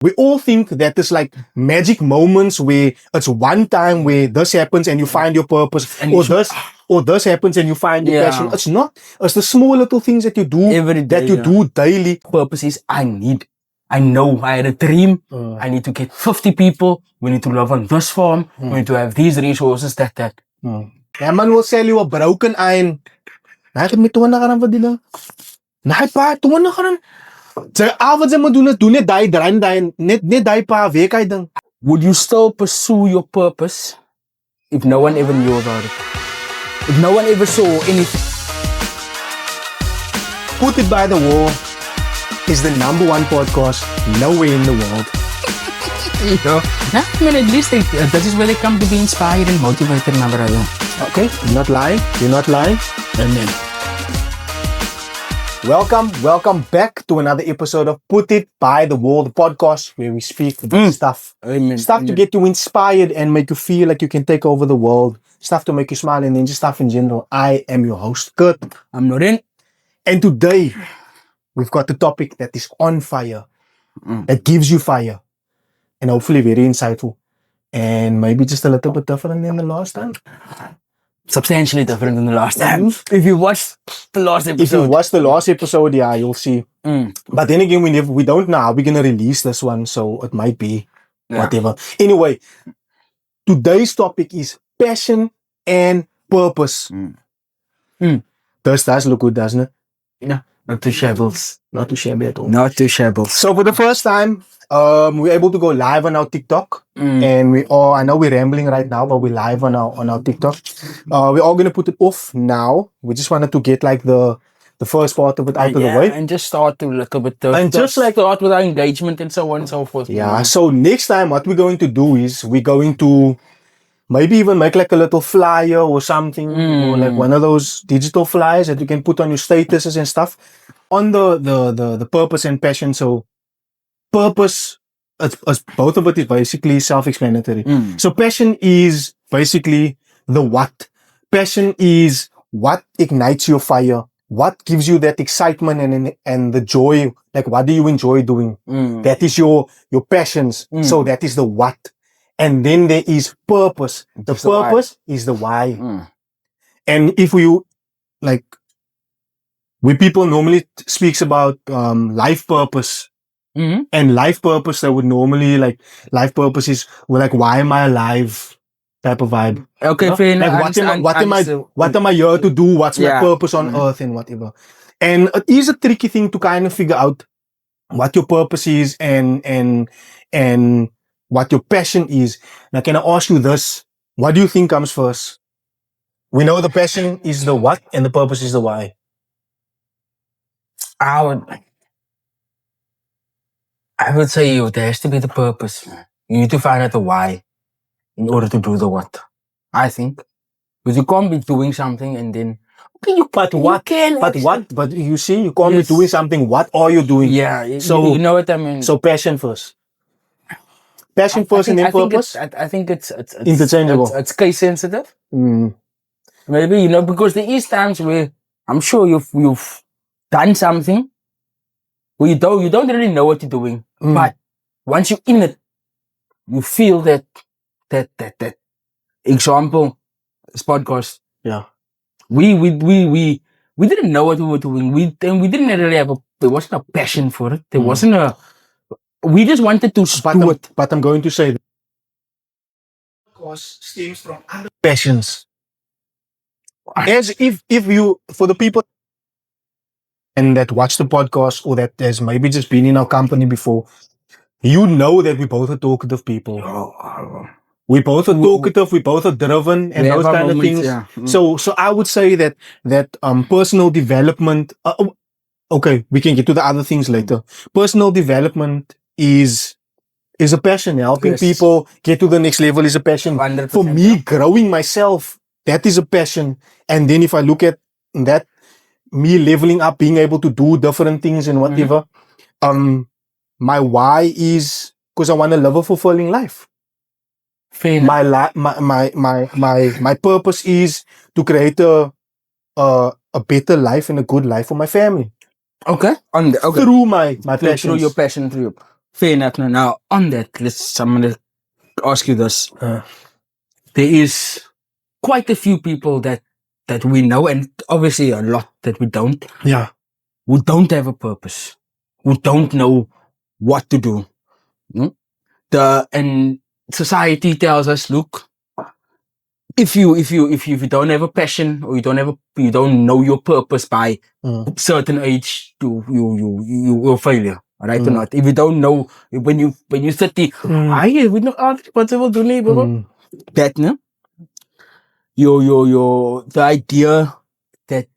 We all think that there's like magic moments where it's one time where this happens and you find your purpose, And or this happens and you find your Yeah. passion. It's not. It's the small little things that you do Every day, that you do daily. Purpose is I know I had a dream. I need to get 50 people. We need to live on this farm. We need to have these resources, that. Yeah, man will sell you a broken iron. Nakikita na ka rin ba dila? Nakikita na ka rin. Sa avond mo doen net die drain die net die pa week uit ding. Would you still pursue your purpose if no one ever knew about it? If no one ever saw anything? Put It By The Wall is the #1 podcast nowhere in the world. I mean, at least that is where they come to be inspired and motivated, my brother. Okay, you're not lying. You're not lying. Amen. Welcome back to another episode of Put It By The Wall, the podcast where we speak about stuff. Amen. Stuff to get you inspired and make you feel like you can take over the world. Stuff to make you smile and then just stuff in general. I am your host, Kurt. I'm Laurent. And today, we've got a topic that is on fire. That gives you fire. And hopefully very insightful. And maybe just a little bit different than the last time. Substantially different than the last time. If you watched the last episode. If you watched the last episode, yeah, you'll see. But then again, we don't know how we're going to release this one. So it might be whatever. Anyway, today's topic is passion and purpose. Does look good, doesn't it? Yeah. Not too shabbles. Not too shabby at all. Not too shabbles. So for the first time, we're able to go live on our TikTok. And I know we're rambling right now, but we're live on our TikTok. We're all going to put it off now. We just wanted to get like the first part of it out of the way. And just start a little bit. And just like start with our engagement and so on and so forth. Yeah. So next time, what we're going to do is we're going to maybe even make like a little flyer or something, or like one of those digital flyers that you can put on your statuses and stuff on the purpose and passion. So purpose, it's both of it is basically self-explanatory. So passion is basically the what. Passion is what ignites your fire. What gives you that excitement and the joy? Like, what do you enjoy doing? That is your passions. So that is the what. And then there is purpose. The purpose is the why. And if we people normally speaks about life purpose. And life purpose, that would normally life purpose is why am I alive type of vibe. Okay, fair enough. What am I here to do? What's my purpose on earth and whatever. And it is a tricky thing to kind of figure out what your purpose is and what your passion is. Now, can I ask you this? What do you think comes first? We know the passion is the what and the purpose is the why. I would say there has to be the purpose. You need to find out the why in order to do the what. I think. Because you can't be doing something and then But you see, you can't be doing something. What are you doing? Yeah, so you know what I mean. So passion first. Passion first and then purpose? I think it's interchangeable. It's case sensitive. Maybe, because there is times where I'm sure you've done something where you don't really know what you're doing. But once you're in it, you feel that example, this podcast. Yeah. We didn't know what we were doing. We didn't really there wasn't a passion for it. There wasn't we just wanted to do it. But I'm going to say that because stems from other passions. As if you, for the people and that watch the podcast or that has maybe just been in our company before, you know that we both are talkative people. We both are talkative, we both are driven and those kind of things. Yeah. So I would say that personal development, okay, we can get to the other things later. Personal development is a passion. Helping people get to the next level is a passion. 100%. For me, growing myself, that is a passion. And then if I look at that, me leveling up, being able to do different things and whatever, my why is because I want to live a fulfilling life. My purpose is to create a better life and a good life for my family. Okay. Through my passion. Through your passion. Fair enough. Now, on that, I'm going to ask you this. Uh, There is quite a few people that we know, and obviously a lot that we don't, yeah. who don't have a purpose, who don't know what to do. Hmm? And society tells us, look, if you don't have a passion, or you don't know your purpose by certain age, you're a failure. Right or not? If you don't know, when you 30, we know responsible to neighbor. That, no? The idea that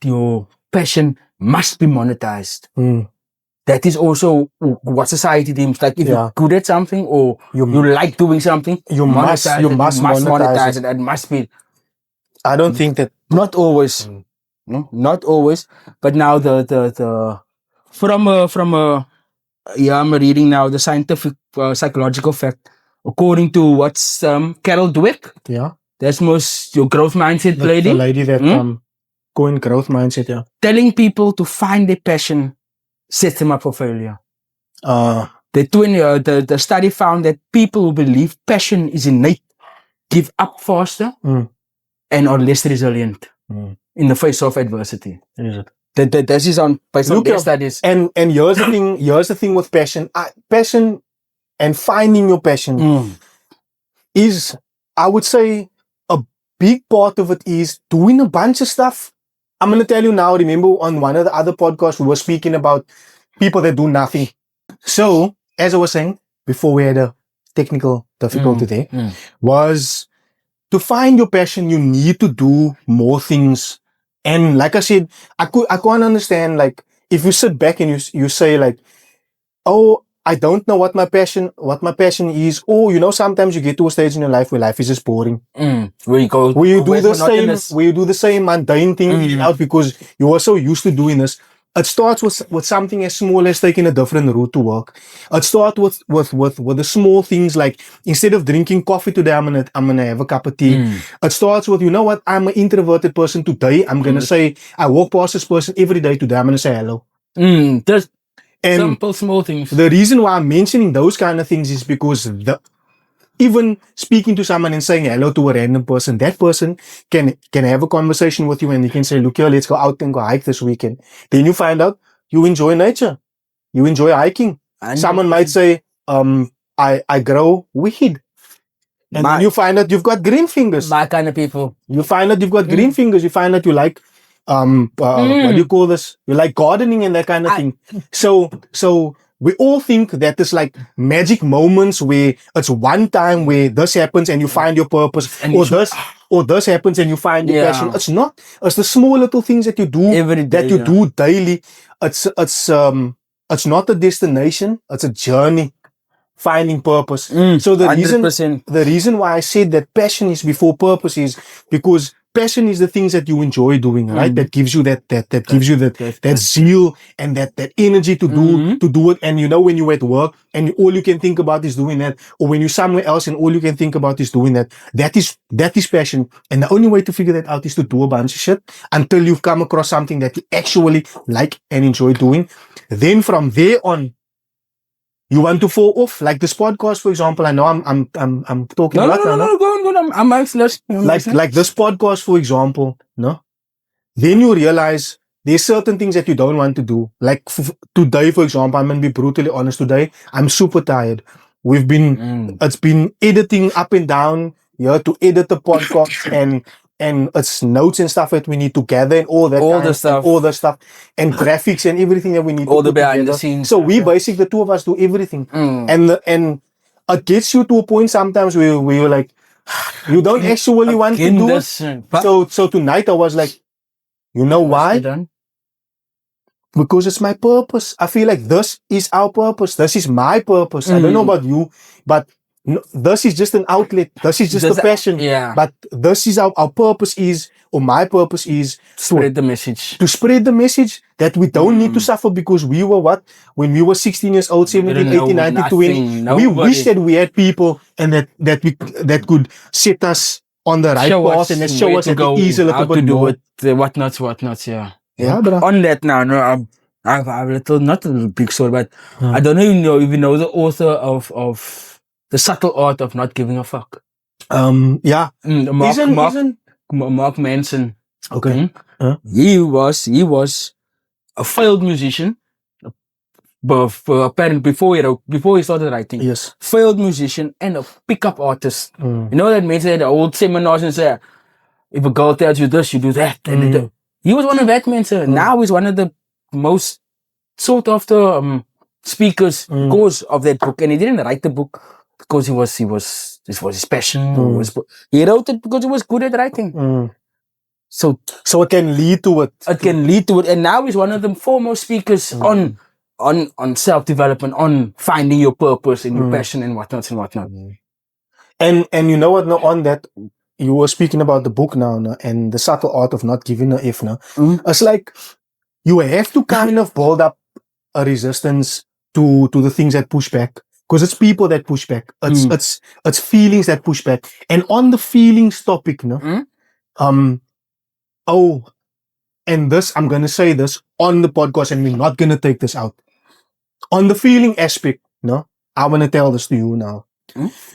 your passion must be monetized. That is also what society deems like. If you're good at something, or you like doing something, you must monetize it. It must be. I don't think that. Not always. No, not always. But now the from a I'm reading now the scientific psychological fact, according to what's Carol Dweck. Yeah. That's your growth mindset lady. The lady that go in growth mindset, yeah. Telling people to find their passion sets them up for failure. The study found that people who believe passion is innate give up faster and are less resilient in the face of adversity. Is it? This is based on their studies. And here's the thing. Here's the thing with passion. Passion and finding your passion is, I would say, a big part of it is doing a bunch of stuff. I'm going to tell you now. Remember, on one of the other podcasts, we were speaking about people that do nothing. So, as I was saying before, we had a technical difficulty there. Was to find your passion, you need to do more things. And like I said, I can't understand, like, if you sit back and you say, like, oh, I don't know what my passion is. Or, sometimes you get to a stage in your life where life is just boring. Where you do the same mundane thing out because you are so used to doing this. It starts with something as small as taking a different route to work. It starts with the small things, like, instead of drinking coffee today, I'm gonna have a cup of tea. It starts with, you know what, I'm an introverted person today. I'm gonna say, I walk past this person every day today. I'm gonna say hello. Just and simple small things. The reason why I'm mentioning those kind of things is because even speaking to someone and saying hello to a random person, that person can have a conversation with you and you can say, look here, let's go out and go hike this weekend. Then you find out you enjoy nature. You enjoy hiking. Someone might say, I grow weed. And then you find out you've got green fingers. My kind of people. You find out you've got green fingers. You find out you like, what do you call this? You like gardening and that kind of thing. So we all think that there's like magic moments where it's one time where this happens and you find your purpose, or this happens and you find your passion. It's not. It's the small little things that you do every day, that you do daily. It's not a destination. It's a journey. Finding purpose. So the reason why I said that passion is before purpose is because passion is the things that you enjoy doing, right? That gives you that zeal and that energy to do it. And when you're at work and all you can think about is doing that, or when you're somewhere else and all you can think about is doing that, that is passion. And the only way to figure that out is to do a bunch of shit until you've come across something that you actually like and enjoy doing. Then from there on, you want to fall off, like this podcast, for example. I know I'm talking a lot. No, go on. I'm listening. Like this podcast, for example. No, then you realize there's certain things that you don't want to do. Like today, for example, I'm gonna be brutally honest. Today, I'm super tired. It's been editing up and down here to edit the podcast and it's notes and stuff that we need to gather and all the stuff and graphics and everything that we need all to the behind the scenes. So we basically, the two of us do everything. And it gets you to a point sometimes where you're like, you don't actually want to do it. So tonight I was like, you know why? Because it's my purpose. I feel like this is our purpose. This is my purpose. I don't know about you, but this is just an outlet. This is just a passion. But this is our purpose is, or my purpose is, spread the message. To spread the message that we don't need to suffer because we were when we were 16 years old, 17, 18, 19, 20. We wish that we had people and that could set us on the right path and show us that it is a little bit more. Whatnots, yeah. Yeah, bro. On that now, I've a little, not a little big story, but I don't know if you know the author of The Subtle Art of Not Giving a Fuck. Yeah. Mark Manson. Okay. He was a failed musician. But apparently before he started writing, Yes. failed musician and a pickup artist. You know that means that the old seminars and say, if a girl tells you this, you do that. He was one of that men, sir. Now he's one of the most sought after speakers because of that book. And he didn't write the book because this was his passion. He wrote it because he was good at writing. So it can lead to it. It can lead to it. And now he's one of the foremost speakers on self-development, on finding your purpose and your passion and whatnot. And you know what, now on that, you were speaking about the book now, and the subtle art of not giving a F now. It's like you have to kind of build up a resistance to the things that push back. Because it's people that push back. It's feelings that push back. And on the feelings topic, and this, I'm gonna say this on the podcast, and we're not gonna take this out. On the feeling aspect, I wanna tell this to you now.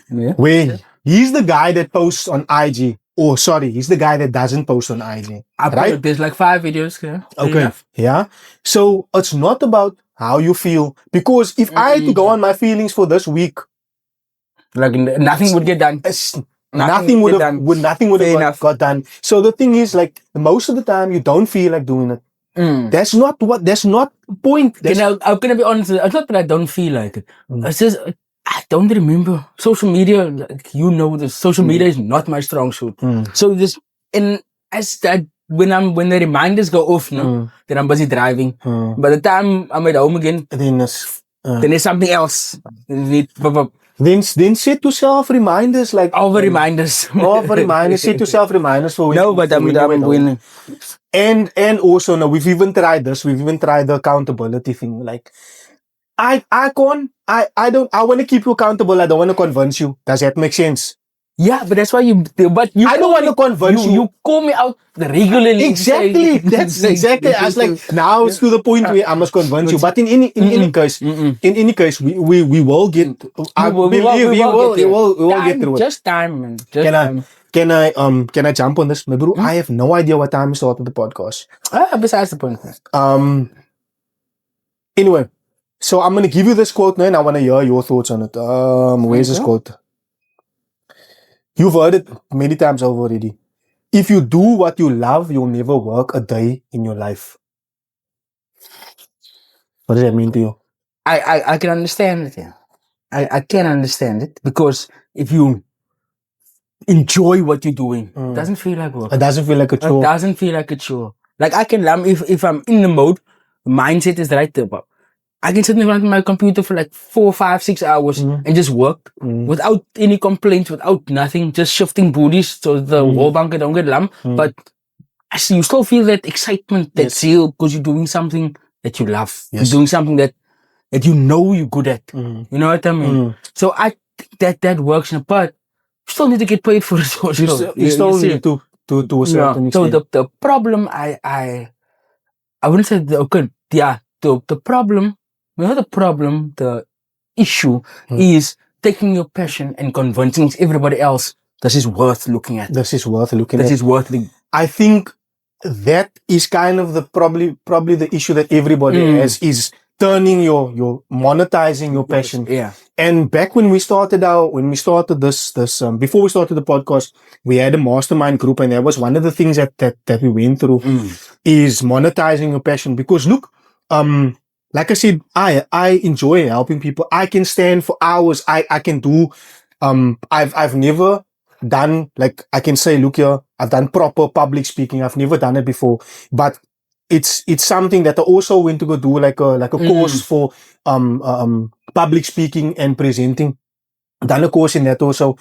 Where he's the guy that posts on IG. Oh, sorry, he's the guy that doesn't post on IG. Right? There's like 5 videos. Okay. Yeah. So it's not about how you feel. Because if I had to go on my feelings for this week, like nothing would get done. Nothing would have got done. So the thing is, like, most of the time you don't feel like doing it. That's not the point. I'm gonna be honest. It's not that I don't feel like it. It's just I don't remember social media. Like, the social media is not my strong suit. So this, and as that when the reminders go off, then I'm busy driving. By the time I'm at home again, then there's something else. Then set yourself reminders, like reminders. Set yourself reminders for no, but I'm winning. And also now we've even tried this. We've even tried the accountability thing. Like I want to keep you accountable. I don't want to convince you. Does that make sense? Yeah, but that's why I don't want to convince you. You call me out regularly. Exactly. That's exactly. I was like, now it's to the point where I must convince you. But in any case, we will get. I believe we will get through it. Just time, man. Can I jump on this, my bro? I have no idea what time we started the podcast. Besides the point. Anyway, so I'm gonna give you this quote now, and I want to hear your thoughts on it. Where's this quote? You've heard it many times over already. If you do what you love, you'll never work a day in your life. What does that mean to you? I can understand it. Yeah. I can understand it, because if you enjoy what you're doing, it doesn't feel like work. It doesn't feel like a chore. It doesn't feel like a chore. Like I can if I'm in the mode, the mindset is right there, but I can sit in front of my computer for like 4, 5, 6 hours and just work without any complaints, without nothing, just shifting booties so the whole bunker don't get lamb. But you still feel that excitement, that zeal, because you're doing something that you love. You're doing something that you know you're good at. You know what I mean? So I think that works, but you still need to get paid for it. You still need to a certain extent. So the problem, I wouldn't say the problem. The issue is taking your passion and convincing everybody else this is worth looking at. I think that is kind of the probably the issue that everybody has, is turning your monetizing your passion. Yeah. And back when we started this before we started the podcast, we had a mastermind group, and that was one of the things that we went through is monetizing your passion. Because look, like I said, I enjoy helping people. I can stand for hours. I can do, I've never done, like, I can say, look here, I've done proper public speaking. I've never done it before, but it's something that I also went to go do, like a course for, public speaking and presenting. Done a course in that also.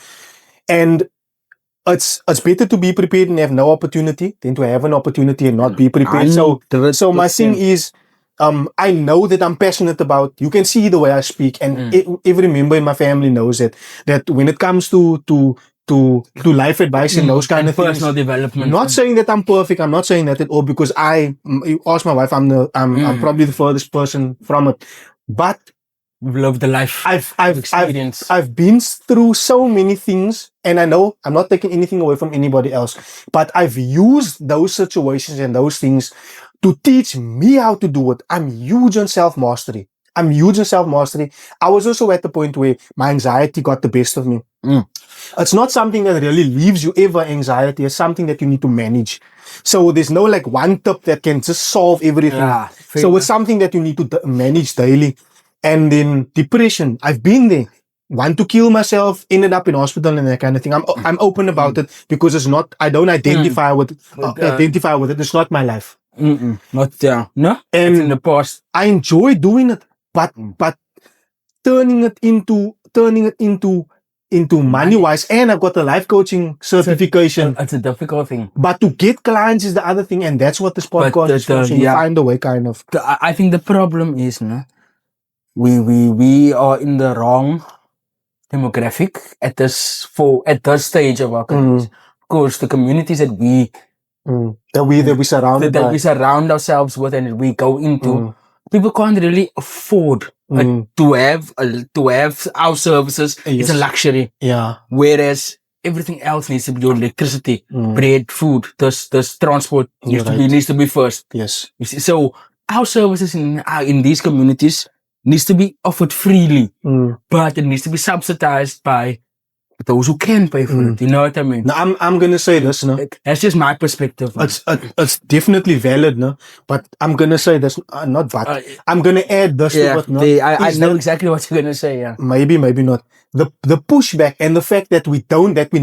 And it's better to be prepared and have no opportunity than to have an opportunity and not be prepared. So my thing is, I know that I'm passionate about, you can see the way I speak, and every member in my family knows that when it comes to life advice and those kind of things. Personal development. Not saying that I'm perfect. I'm not saying that at all, because you ask my wife, I'm probably the furthest person from it. But You've lived the life. I've been through so many things, and I know I'm not taking anything away from anybody else, but I've used those situations and those things to teach me how to do it. I'm huge on self-mastery. I was also at the point where my anxiety got the best of me. It's not something that really leaves you ever, anxiety. It's something that you need to manage. So there's no like one tip that can just solve everything. So it's something that you need to manage daily. And then depression, I've been there. Want to kill myself, ended up in hospital and that kind of thing. I'm open about it, because it's not, I don't identify with it. It's not my life. Not no. And it's in the past. I enjoy doing it, but turning it into money wise, and I've got a life coaching certification. It's a difficult thing. But to get clients is the other thing, and that's what this podcast is for. So you find a way, kind of. I think the problem is, we are in the wrong demographic at this stage of our careers. Of course, the communities that we surround ourselves with and that we go into, people can't really afford to have our services. It's a luxury. Yeah. Whereas everything else needs to be your electricity, bread, food, this transport needs to be first. Yes. You see, so our services in these communities needs to be offered freely, but it needs to be subsidized by those who can pay for it. You know what I mean? Now, I'm gonna say this, no? That's just my perspective. It's definitely valid, no? But I'm gonna say this, I'm gonna add this to it, no? I know exactly what you're gonna say, yeah. Maybe not. The pushback and the fact that we're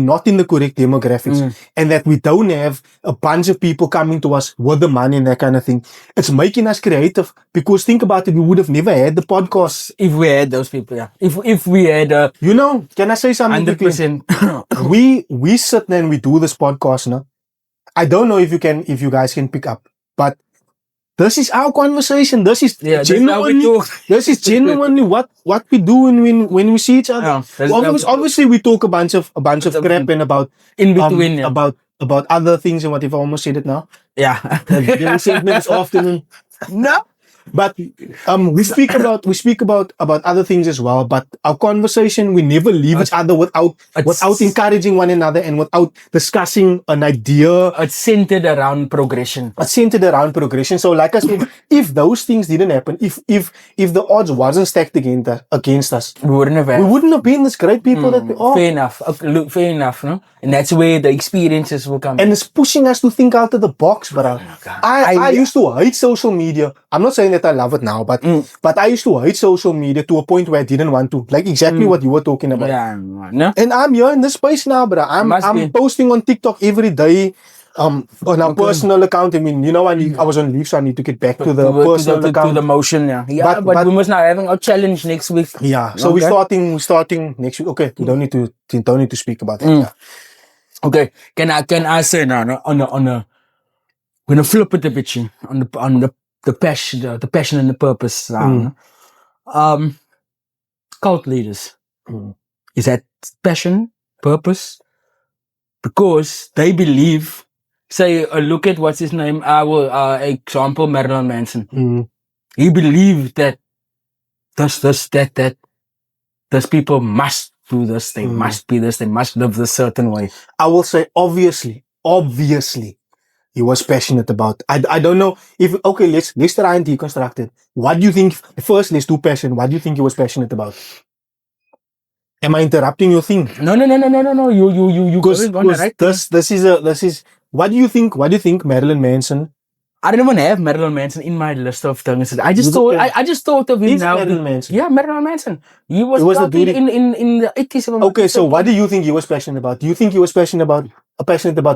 not in the correct demographics, and that we don't have a bunch of people coming to us with the money and that kind of thing, it's making us creative. Because think about it, we would have never had the podcast if we had those people, yeah. If we had can I say something? 100%. we sit there and we do this podcast, no? I don't know if you guys can pick up, but this is our conversation. This is genuinely what we do when we see each other. Obviously, we talk a bunch of crap and about in between, about other things and whatever. I almost said it now. Yeah, the segment is often no. But we speak about other things as well. But our conversation, we never leave each other without encouraging one another and without discussing an idea. It's centered around progression. So, like I said, if those things didn't happen, if the odds wasn't stacked against us, we wouldn't have been this great people that we are. Fair enough, no? And that's where the experiences will come. And it's pushing us to think out of the box, bro. I used to hate social media. I'm not saying that I love it now, but I used to hate social media to a point where I didn't want to. Like exactly what you were talking about. Yeah, no? And I'm here in this space now, bro. I'm posting on TikTok every day. On our personal account. I mean, I was on leave, so I need to get back to the personal account. To the motion, yeah. Yeah, but we must now having our challenge next week. Yeah. So we're starting next week. Okay. We don't need to speak about it. Yeah. Okay. Can I say now on the when I flip it a bit on the passion and the purpose. Cult leaders. Is that passion, purpose? Because they believe. Say, look at what's his name. Our example, Marilyn Manson. He believed that those people must do this. They must be this. They must live this certain way. I will say, obviously, he was passionate about. I don't know if let's try and deconstruct it. What do you think? First, let's do passion. What do you think he was passionate about? Am I interrupting your thing? No. You right? This is. What do you think Marilyn Manson? I don't even have Marilyn Manson in my list of things. I just thought of him now. Marilyn Manson. Yeah, Marilyn Manson. He was in the 80s. Okay, so what do you think he was passionate about? Do you think he was passionate about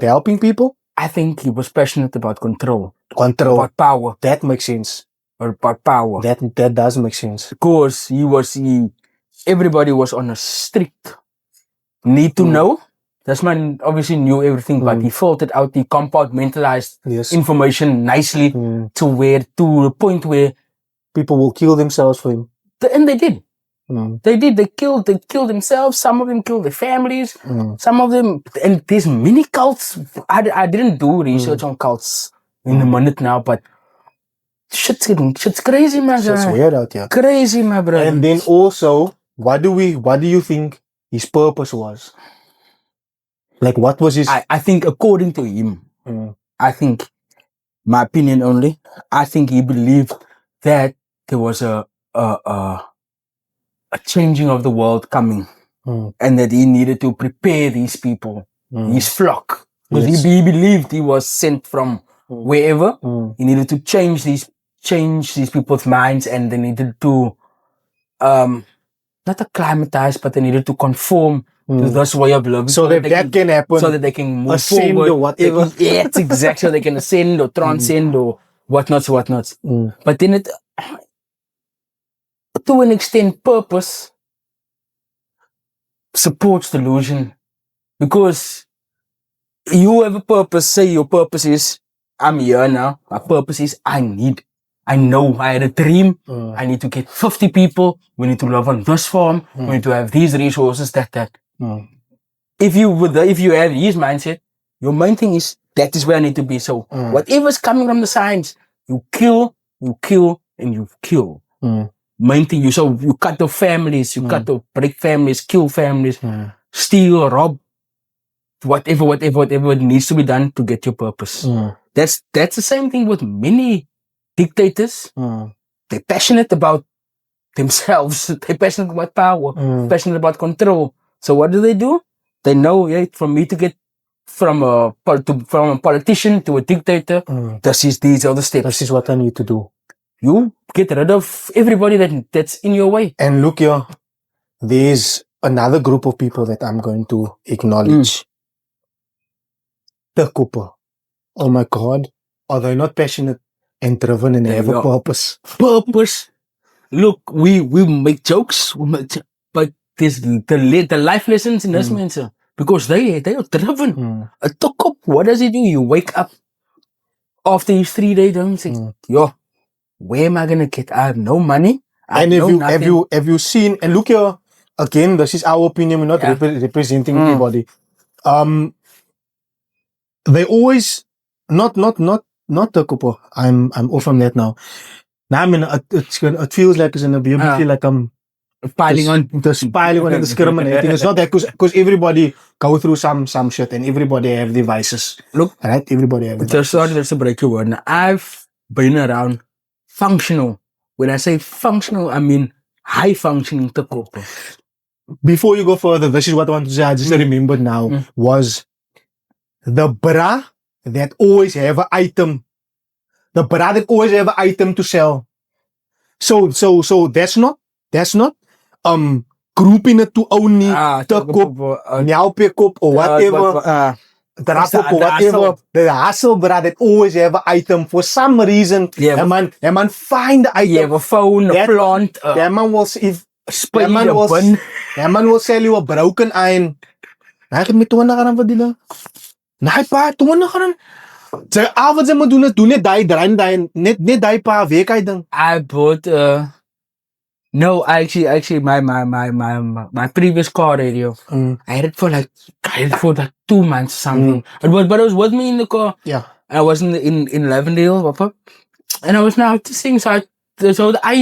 helping people? I think he was passionate about control. About power. That makes sense. Or about power. That does make sense. Because everybody was on a strict need to know. This man obviously knew everything, but he filtered out, he compartmentalized information nicely to the point where people will kill themselves for him. And they did. They did. They killed themselves. Some of them killed their families. Some of them, and there's many cults. I didn't do research on cults in a minute now, but shit's crazy, my guy. It's weird out here. Crazy, my brother. And then also, what do you think his purpose was? Like, what was his? I think according to him, I think, my opinion only, I think he believed that there was a changing of the world coming, and that he needed to prepare these people, his flock, because he believed he was sent from wherever. He needed to change these people's minds, and they needed to not acclimatize, but they needed to conform to this way of living, so that can happen, so that they can move ascend forward, or whatever. Yeah, it's exactly, so they can ascend or transcend or whatnot. But then it, to an extent, purpose supports delusion, because you have a purpose. Say your purpose is, I'm here now. My purpose is, I know I had a dream. I need to get 50 people. We need to live on this farm. We need to have these resources, that. If you have his mindset, your main thing is, that is where I need to be. So whatever's coming from the signs, you kill, and you kill. Main thing, you cut the families, you cut the break families, kill families, steal, rob, whatever it needs to be done to get your purpose. That's the same thing with many dictators. They're passionate about themselves. They're passionate about power, passionate about control. So what do? They know, for me to get from a politician to a dictator, these are the steps. This is what I need to do. You get rid of everybody that's in your way. And look here, there's another group of people that I'm going to acknowledge. The couple. Oh my God. Are they not passionate and driven and have a purpose? Look, we make jokes, but there's the life lessons in this man, sir. Because they are driven. A tukup, what does he do? You wake up after his 3-day don't say, where am I gonna get? I have no money. Have you seen, and look here, again, this is our opinion, we're not representing anybody. They always not the couple. I'm off from that now. Now it feels like it's in a feel like I'm piling on and discriminating. It's not that, because everybody go through some shit, and everybody have their vices. Look, right? Everybody have their vices. Sorry, that's a break your word. Now, I've been around functional. When I say functional, I mean high functioning couple. Before you go further, this is what I want to say. I just remembered now, was the bra that always have an item. The bra that always have an item to sell. So that's not grouping it to only the kop, nyaupe kop, or whatever. Drapop or whatever. The hustle bra that always have an item for some reason. Yeah, man find the item. You have a phone, a plant. That man will sell you a broken iron. Nakikita mo tuwan na ka rin pa dila. Nakikita tuwan na ka rin. Sa avond ze mo doen net die pa week dan. I bought no, actually my previous car radio. I had it for like 2 months or something. But it was with me in the car. Yeah. I was in Lavendale, and I was now sing so the eye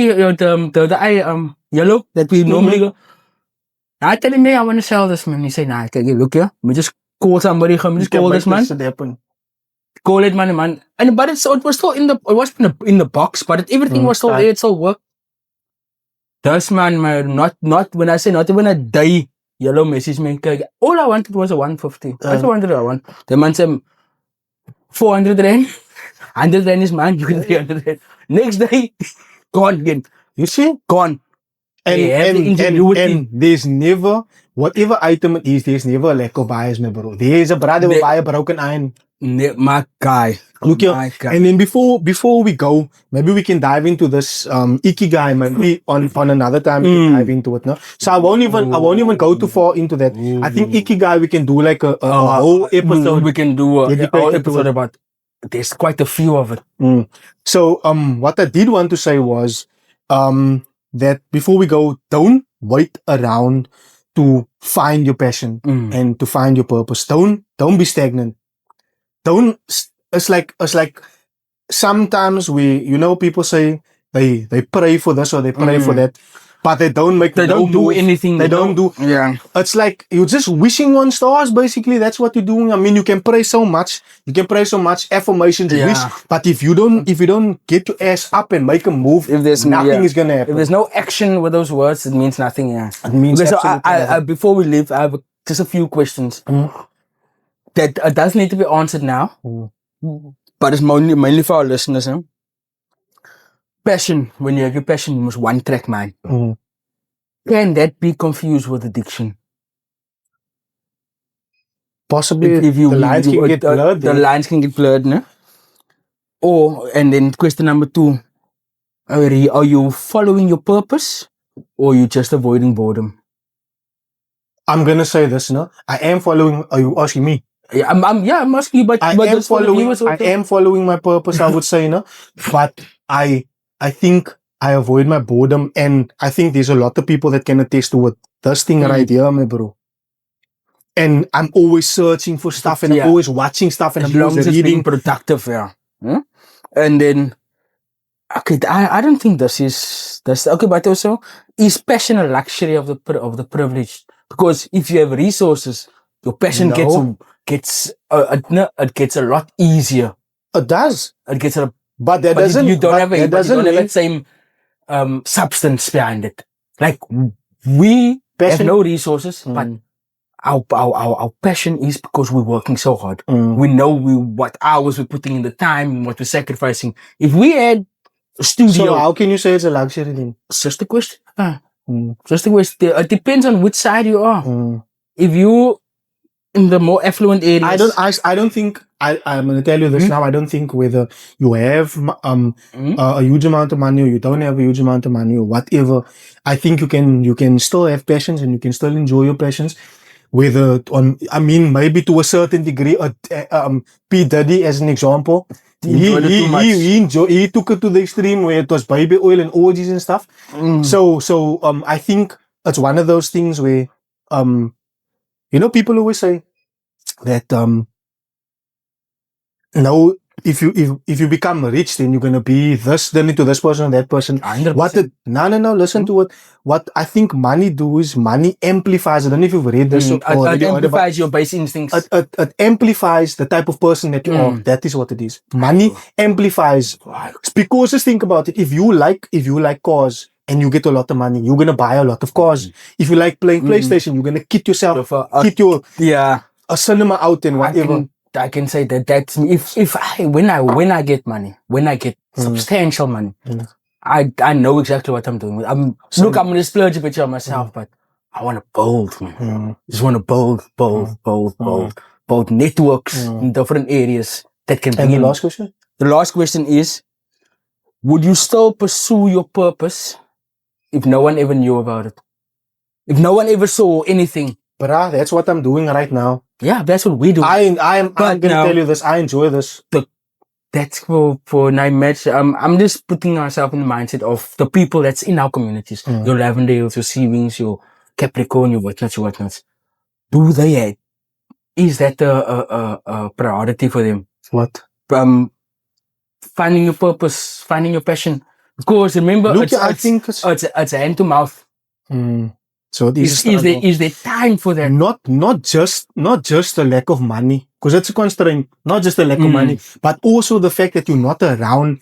yellow that we normally go. I tell him, I want to sell this, man. He say, nah, okay, look here. We just call somebody, just call this man. Call it, man. And but it was still in the box, but everything was still there. It still worked. This man, not when I say not even a day yellow message, man. All I wanted was a 150. That's what I wanted. The man said 400 rand. 100 rand is mine. You can 300 rand. Next day, gone again. You see, gone. And there's never, whatever item it is, there's never a lack of buyers, my bro. There's a brother will buy a broken iron. My guy. Look here. And then before we go, maybe we can dive into this ikigai, maybe on another time we can dive into it, no? So I won't even go too far into that. I think ikigai we can do like a whole episode. We can do a whole episode about. There's quite a few of it. So what I did want to say was that before we go, don't wait around to find your passion and to find your purpose. Don't be stagnant. It's like sometimes people say they pray for this or they pray for that, but they don't do anything. They don't do. Yeah. It's like you're just wishing on stars. Basically, that's what you're doing. I mean, you can pray so much. You can pray so much affirmations, wish, but if you don't get your ass up and make a move, if there's nothing is gonna happen. If there's no action with those words, it means nothing. Yeah. It means okay, absolutely so before we leave, I have just a few questions that does need to be answered now, but it's mainly for our listeners. Huh? Passion. When you have your passion, you must one track mind. Can that be confused with addiction? Possibly, if the lines can get blurred. The lines can get blurred, no? And then question number 2, are you following your purpose or are you just avoiding boredom? I'm gonna say this, no? I am following. Are you asking me? Yeah, I'm asking you, but I am following my purpose, I would say, no? But I think I avoid my boredom, and I think there's a lot of people that can attest to this thing right here, my bro. And I'm always searching for stuff, and I'm always watching stuff, and I'm always reading. Being productive, yeah. And then, okay, I don't think this is okay, but also, is passion a luxury of the privileged? Because if you have resources, your passion gets a lot easier. It does. It gets but that doesn't. You don't have that same substance behind it. Like we have no resources, but our passion is because we're working so hard. We know what hours we're putting in the time, what we're sacrificing. If we had a studio, so how can you say it's a luxury then? It's just a question. Just a question. It depends on which side you are. If you in the more affluent areas, I don't think I'm going to tell you this now. I don't think whether you have a huge amount of money or you don't have a huge amount of money or whatever. I think you can still have passions and you can still enjoy your passions. Whether maybe to a certain degree, P. Diddy as an example, he took it to the extreme where it was baby oil and orgies and stuff. So I think it's one of those things where people always say that now if you become rich, then you're gonna be this, then into this person, that person. 100%. No. Listen to it. What I think money do is money amplifies. I don't know if you've read this. It amplifies your base instincts. It amplifies the type of person that you are. That is what it is. Money amplifies. Because just think about it. If you like cars and you get a lot of money, you're gonna buy a lot of cars. If you like playing PlayStation, you're gonna kit yourself, a cinema out and whatever. I can say that's me. When I get money, when I get substantial money, I know exactly what I'm doing. I'm gonna splurge a bit on myself, but I want to build, man. Just want to build networks in different areas that can. And the last question? The last question is: would you still pursue your purpose if no one ever knew about it? If no one ever saw anything? But that's what I'm doing right now. Yeah, that's what we do. I'm gonna tell you this. I enjoy this. That's for nine match. I'm just putting myself in the mindset of the people that's in our communities. Your Lavendales, your Seawings, your Capricorn, your whatnots. Is that a priority for them? What? Finding your purpose, finding your passion. Because remember, I think it's hand to mouth. So is there time for that? Not just the lack of money, because it's a constraint. Not just the lack of money, but also the fact that you're not around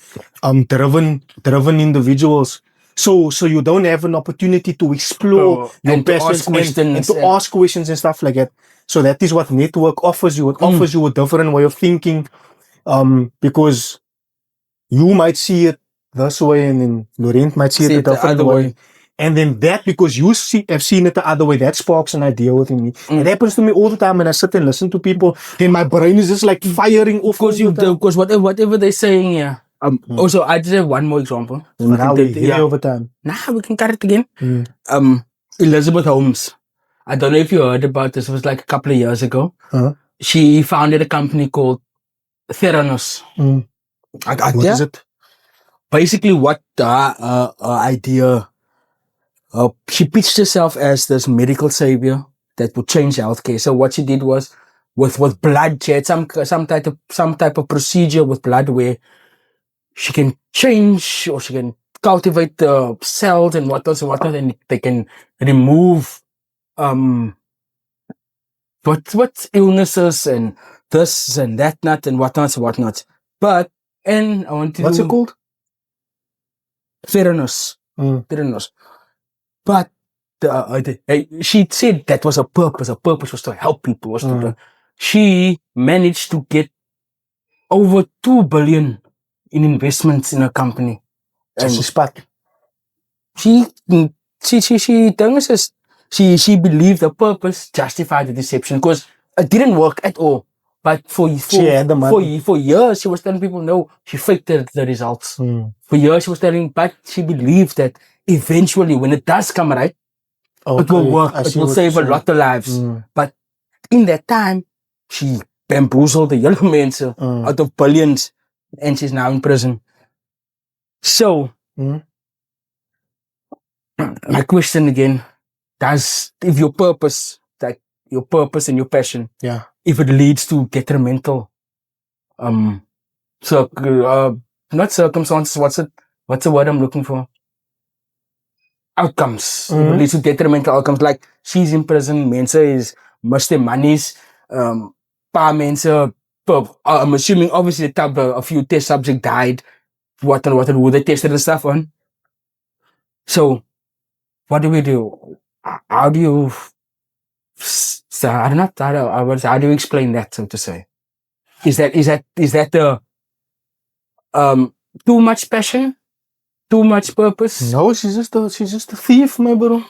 driven individuals. So you don't have an opportunity to explore your passions and to ask questions and stuff like that. So that is what network offers you. It offers you a different way of thinking, because you might see it this way, and then Laurent might see it the other way. And then that, because you have seen it the other way, that sparks an idea within me. It happens to me all the time when I sit and listen to people. Then my brain is just like firing off. Because whatever they're saying, yeah. Also, I just have one more example. Now we're here over time. We can cut it again. Elizabeth Holmes. I don't know if you heard about this. It was like a couple of years ago. She founded a company called Theranos. What is it? Basically, what the idea She pitched herself as this medical savior that would change healthcare. So what she did was with blood, she had some type of procedure with blood where she can change or she can cultivate the cells and whatnot, and they can remove what illnesses and this and that nut and whatnot. But and I want to What's it called? Theranos. Theranos. But she said that was her purpose. Her purpose was to help people. She managed to get over 2 billion in investments in her company. And She spat. she believed the purpose justified the deception because it didn't work at all. But for years, she was telling people, no, she faked the results. For years, she was telling, but she believed that eventually, when it does come right, it will work. It will save a lot of lives. But in that time, she bamboozled the yellow men out of billions, and she's now in prison. So, my question again, if your purpose, like your purpose and your passion, if it leads to detrimental, not circumstances, what's the word I'm looking for? Outcomes. If it leads to detrimental outcomes, like she's in prison, mense is must their monies, pa mense, I'm assuming obviously a few test subjects died, what who they tested the stuff on. So, what do we do? How do you, how do you explain that, so to say? Is that the, too much passion? Too much purpose? No, she's just a thief, my bro.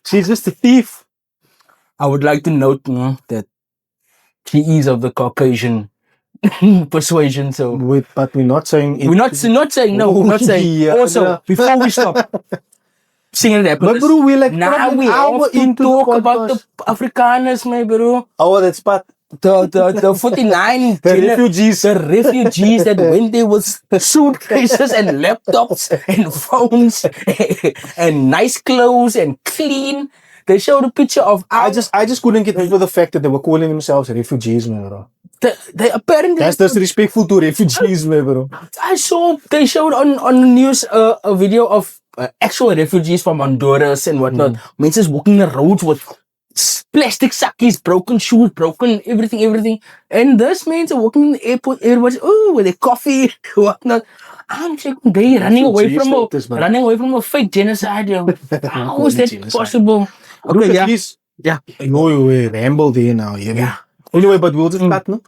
She's just a thief. I would like to note that she is of the Caucasian persuasion. So, but we're not saying it. We're not saying no. We're not saying. Also, before we stop, singing that. But bro, we're like now we have to talk about the Afrikaners, my bro. Oh, that's part. The 49 refugees. The refugees that went there with suitcases and laptops and phones and nice clothes and clean. They showed a picture of I just couldn't get over the fact that they were calling themselves refugees, man, bro. They apparently that's disrespectful to refugees, man, bro. They showed on the news a video of actual refugees from Honduras and whatnot. Men walking the roads with plastic sackies, broken shoes, broken everything. And this man's walking in the airport, everybody's with their coffee, whatnot. I'm thinking they running away from a fake genocide. How is that possible? Okay, yeah. No, we ramble there now. Yeah. Anyway, but we'll just cut, no?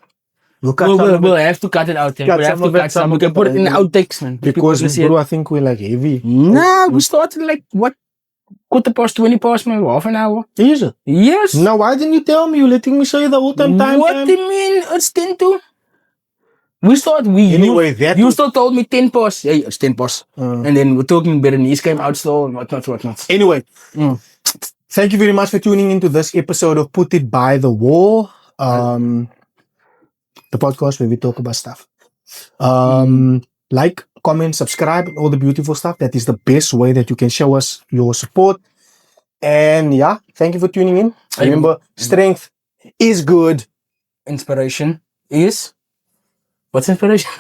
We'll have to cut it out. We have to cut some. We can put it in the outtakes, man. Because, bro, I think we're like heavy. Nah, we started like, what? 20 past, maybe half an hour. Is it? Yes. Now, why didn't you tell me? You letting me say the whole time. What do you mean? It's 10 to? Anyway, you still told me 10 past. Yeah, it's 10 past. And then we're talking Berenice came out still and whatnot. Anyway, thank you very much for tuning into this episode of Put It By The Wall. The podcast where we talk about stuff. Like, comment, subscribe, all the beautiful stuff. That is the best way that you can show us your support. And yeah, thank you for tuning in. Remember, strength is good. Inspiration is? What's inspiration?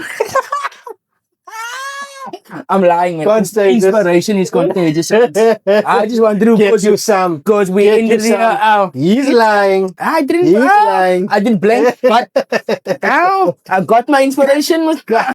I'm lying, man. Inspiration is contagious. I just want to get you some. Because we ended here. He's lying. I didn't blank. But I got my inspiration.